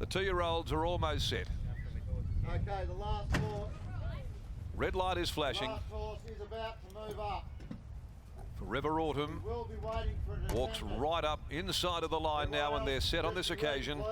The 2-year-olds are almost set. Okay, the last horse. Red light is flashing. Last horse is about to move up. Forever Autumn We'll be waiting for an walks attendant. right up inside of the line now, and they're set on this occasion.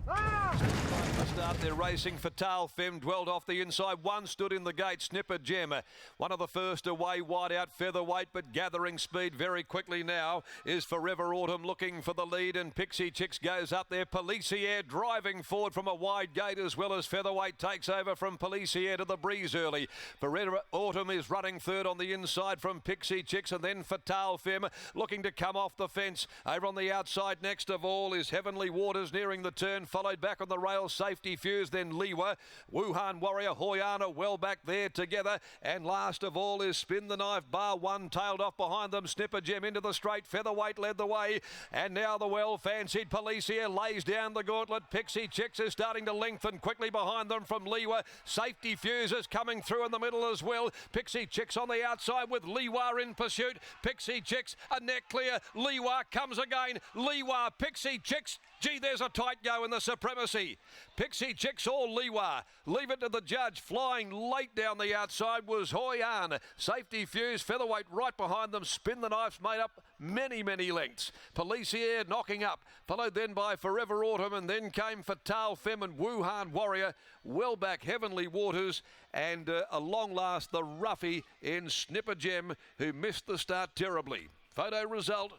The start, they're racing. Fatal Femme dwelled off the inside. One stood in the gate. Snipper Gem, one of the first away, wide out featherweight, but gathering speed very quickly now is Forever Autumn looking for the lead, and Pixie Chicks goes up there. Policier driving forward from a wide gate, as well as featherweight takes over from Policier to the breeze early. Forever Autumn is running third on the inside from Pixie Chicks, and then Fatal Femme looking to come off the fence. Over on the outside next of all is Heavenly Waters nearing the turn, followed back on the rail Safety Fuse, then Liwa, Wuhan Warrior, Hoyana well back there together, and last of all is Spin the Knife, Bar One tailed off behind them. Snipper Gem into the straight, featherweight led the way, and now the well fancied Policier lays down the gauntlet. Pixie Chicks is starting to lengthen quickly behind them from Liwa. Safety Fuse is coming through in the middle as well. Pixie Chicks on the outside with Liwa in pursuit. Pixie Chicks a neck clear. Liwa comes again. Liwa, Pixie Chicks. Gee, there's a tight go in the supremacy. Pixie Chicks or Liwa. Leave it to the judge. Flying late down the outside was Hoyan. Safety Fuse, featherweight right behind them. Spin the Knife's made up many, many lengths. Policier knocking up. Followed then by Forever Autumn, and then came Fatal Femme and Wuhan Warrior. Well back Heavenly Waters, and a long last the roughie in Snipper Gem, who missed the start terribly. Photo result,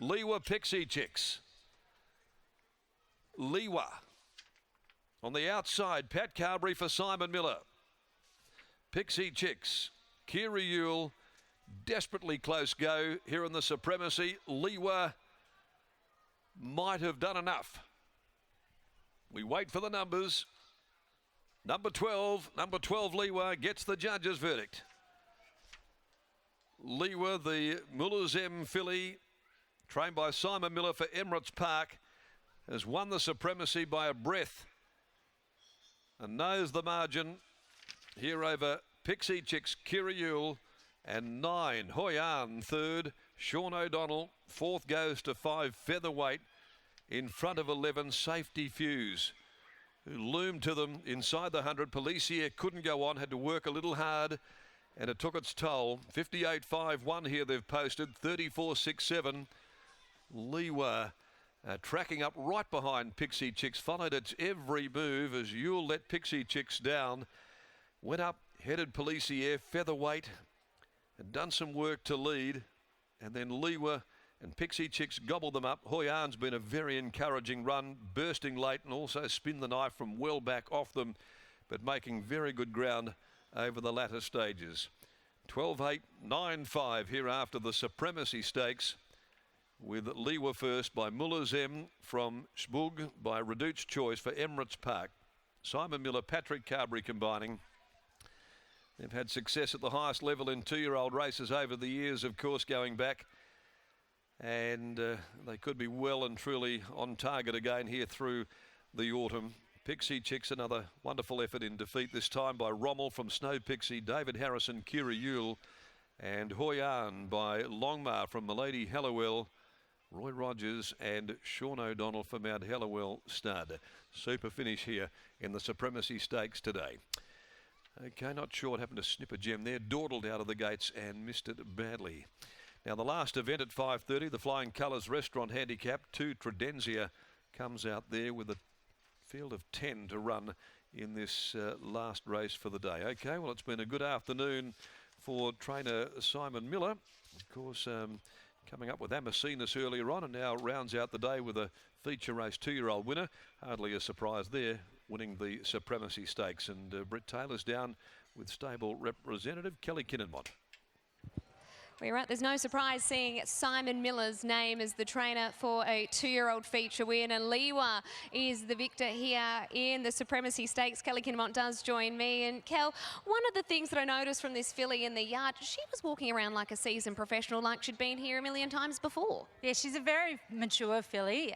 Liwa Pixie Chicks. Liwa. On the outside, Pat Carberry for Simon Miller. Pixie Chicks, Kira Yule, desperately close go here in the supremacy. Liwa might have done enough. We wait for the numbers. Number 12 Liwa gets the judge's verdict. Liwa, the Mullazem filly, trained by Simon Miller for Emirates Park, has won the supremacy by a breath and knows the margin here over Pixie Chicks, Kira Yule, and 9 Hoyan third, Sean O'Donnell fourth goes to 5 featherweight in front of 11 Safety Fuse, who loomed to them inside the 100. Policier couldn't go on, had to work a little hard, and it took its toll. 58.51 here they've posted, 34.67. Liwa tracking up right behind Pixie Chicks, followed its every move as Yule let Pixie Chicks down. Went up, headed Policier, featherweight, and done some work to lead. And then Liwa and Pixie Chicks gobbled them up. Hoyan's been a very encouraging run, bursting late and also Spin the Knife from well back off them, but making very good ground over the latter stages. 12.8, 9.5 here after the Supremacy Stakes, with Liwa first by Mullazem from Spug by Reduced Choice for Emirates Park. Simon Miller, Patrick Carberry combining. They've had success at the highest level in 2-year-old races over the years, of course, going back. And they could be well and truly on target again here through the autumn. Pixie Chicks, another wonderful effort in defeat, this time by Rommel from Snow Pixie, David Harrison, Kira Yule, and Hoyan by Longmar from Milady Hallowell, Roy Rogers and Sean O'Donnell for Mount Hallowell Stud. Super finish here in the Supremacy Stakes today. Okay, not sure what happened to Snipper Gem there. Dawdled out of the gates and missed it badly. Now the last event at 5:30, the Flying Colours Restaurant Handicap. 2 Tredenzia comes out there with a field of 10 to run in this last race for the day. Okay, well, it's been a good afternoon for trainer Simon Miller. Of course, coming up with Amacinus earlier on, and now rounds out the day with a feature race 2-year-old winner. Hardly a surprise there, winning the Supremacy Stakes. And Brett Taylor's down with stable representative Kelly Kinnenmont. We're right. There's no surprise seeing Simon Miller's name as the trainer for a 2-year-old feature win, and Liwa is the victor here in the Supremacy Stakes. Kelly Kinnenmont does join me. And Kel, one of the things that I noticed from this filly in the yard, she was walking around like a seasoned professional, like she'd been here a million times before. Yeah, she's a very mature filly.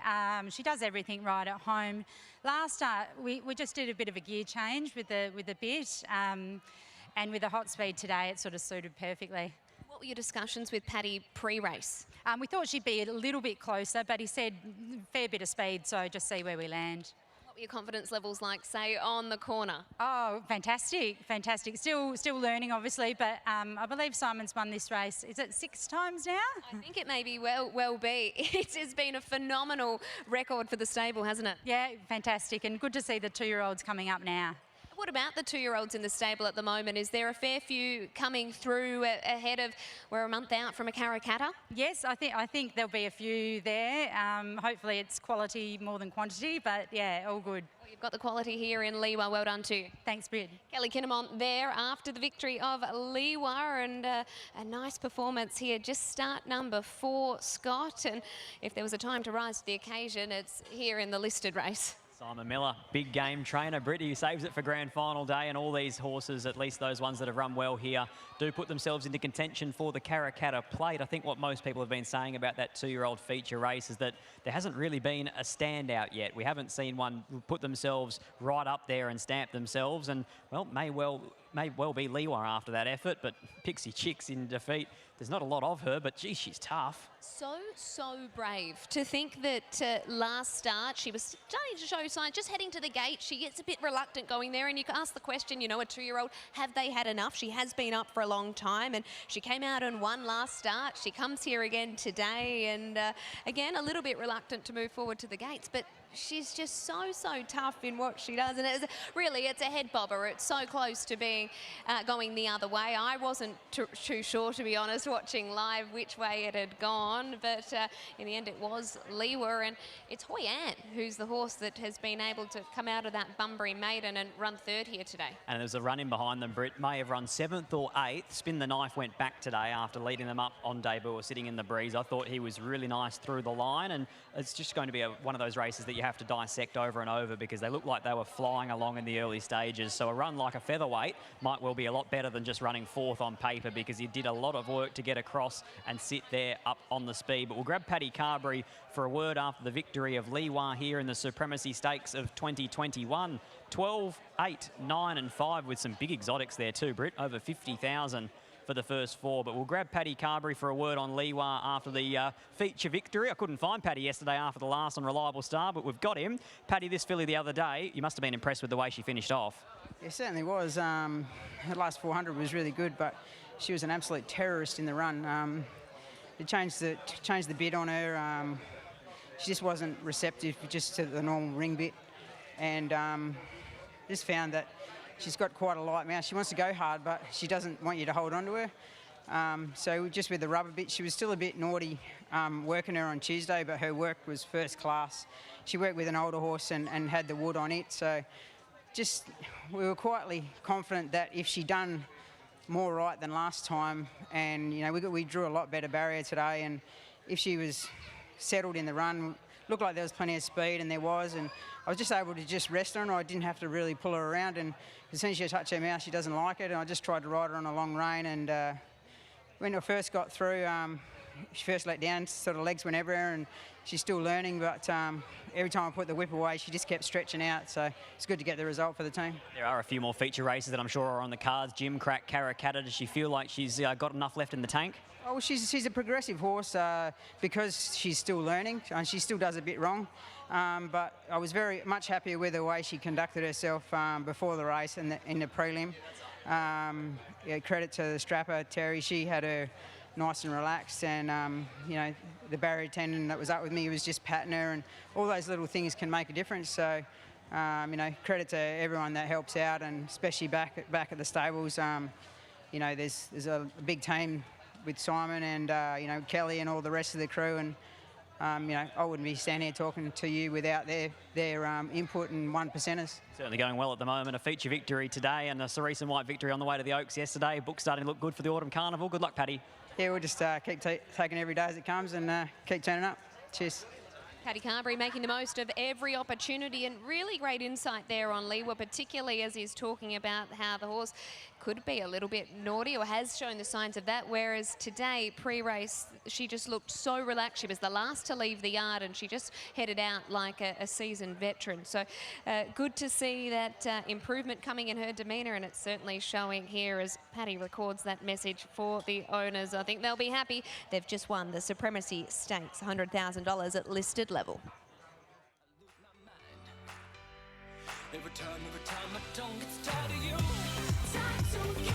She does everything right at home. Last start, we just did a bit of a gear change with the bit, and with the hot speed today, it sort of suited perfectly. were your discussions with Paddy pre-race? We thought she'd be a little bit closer, but he said fair bit of speed, so just see where we land. What were your confidence levels like, say, on the corner? Oh, fantastic, fantastic. Still learning, obviously, but I believe Simon's won this race. Is it 6 times now? I think it may be well be. It has been a phenomenal record for the stable, hasn't it? Yeah, fantastic, and good to see the 2-year-olds coming up now. What about the 2-year-olds in the stable at the moment? Is there a fair few coming through ahead of, we're a month out from a Karrakatta? Yes, I think there'll be a few there. Hopefully it's quality more than quantity, but yeah, all good. Well, you've got the quality here in Liwa. Well done to you. Thanks, Brid. Kelly Kinnamont there after the victory of Liwa, and a nice performance here. Just start number 4, Scott. And if there was a time to rise to the occasion, it's here in the listed race. Simon Miller, big game trainer. Brittany saves it for grand final day, and all these horses, at least those ones that have run well here, do put themselves into contention for the Karrakatta Plate. I think what most people have been saying about that 2-year-old feature race is that there hasn't really been a standout yet. We haven't seen one put themselves right up there and stamp themselves, and well, may well be Liwa after that effort, but Pixie Chicks in defeat. There's not a lot of her, but gee, she's tough. So brave to think that last start she was starting to show signs, just heading to the gate. She gets a bit reluctant going there, and you can ask the question, you know, a 2-year-old, have they had enough? She has been up for a long time, and she came out and won last start. She comes here again today, and again, a little bit reluctant to move forward to the gates, but she's just so tough in what she does, and it's a head bobber. It's so close to being going the other way. I wasn't too sure, to be honest, watching live which way it had gone, but in the end it was Liwa, and it's Hoi An who's the horse that has been able to come out of that Bunbury Maiden and run 3rd here today. And there's a run in behind them. Britt may have run 7th or 8th. Spin the Knife went back today after leading them up on debut or sitting in the breeze. I thought he was really nice through the line, and it's just going to be one of those races that you have to dissect over and over because they look like they were flying along in the early stages. So a run like a featherweight might well be a lot better than just running 4th on paper, because he did a lot of work to get across and sit there up on the speed. But we'll grab Paddy Carberry for a word after the victory of Liwa here in the Supremacy Stakes of 2021. 12, 8, 9 and 5 with some big exotics there too, Britt. Over 50,000 for the first 4. But we'll grab Paddy Carberry for a word on Liwa after the feature victory. I couldn't find Paddy yesterday after the last on Reliable Star, but we've got him. Paddy, this filly the other day, you must have been impressed with the way she finished off. It certainly was. Her last 400 was really good, but she was an absolute terrorist in the run. It changed the bit on her. She just wasn't receptive just to the normal ring bit, and just found that she's got quite a light mouth. She wants to go hard, but she doesn't want you to hold on to her. So just with the rubber bit, she was still a bit naughty working her on Tuesday, but her work was first class. She worked with an older horse and had the wood on it, so just we were quietly confident that if she done more right than last time, and you know we drew a lot better barrier today, and if she was settled in the run, looked like there was plenty of speed, and there was, and I was just able to just rest on her. I didn't have to really pull her around, and as soon as she touched her mouth, she doesn't like it, and I just tried to ride her on a long rein, and when I first got through, she first let down, sort of legs went everywhere, and she's still learning, but every time I put the whip away, she just kept stretching out, so it's good to get the result for the team. There are a few more feature races that I'm sure are on the cards. Jim Crack, Karrakatta, does she feel like she's got enough left in the tank? Oh, well, she's a progressive horse because she's still learning, and she still does a bit wrong. But I was very much happier with the way she conducted herself before the race and in the prelim. Yeah, credit to the strapper, Terry. She had her nice and relaxed, and you know, the barrier attendant that was up with me was just patting her, and all those little things can make a difference. So you know, credit to everyone that helps out, and especially back at the stables. You know, there's a big team with Simon and you know, Kelly and all the rest of the crew, and you know, I wouldn't be standing here talking to you without their input and 1%ers. Certainly going well at the moment. A feature victory today and a Cerise and White victory on the way to the Oaks yesterday. Book starting to look good for the Autumn Carnival. Good luck, Paddy. Yeah, we'll just keep taking every day as it comes, and keep turning up. Cheers. Paddy Carberry making the most of every opportunity, and really great insight there on Liwa, particularly as he's talking about how the horse could be a little bit naughty or has shown the signs of that, whereas today, pre-race, she just looked so relaxed. She was the last to leave the yard and she just headed out like a seasoned veteran. So good to see that improvement coming in her demeanour, and it's certainly showing here as Paddy records that message for the owners. I think they'll be happy. They've just won the Supremacy Stakes, $100,000 at listed level. Every time my tongue gets tired of you. Time to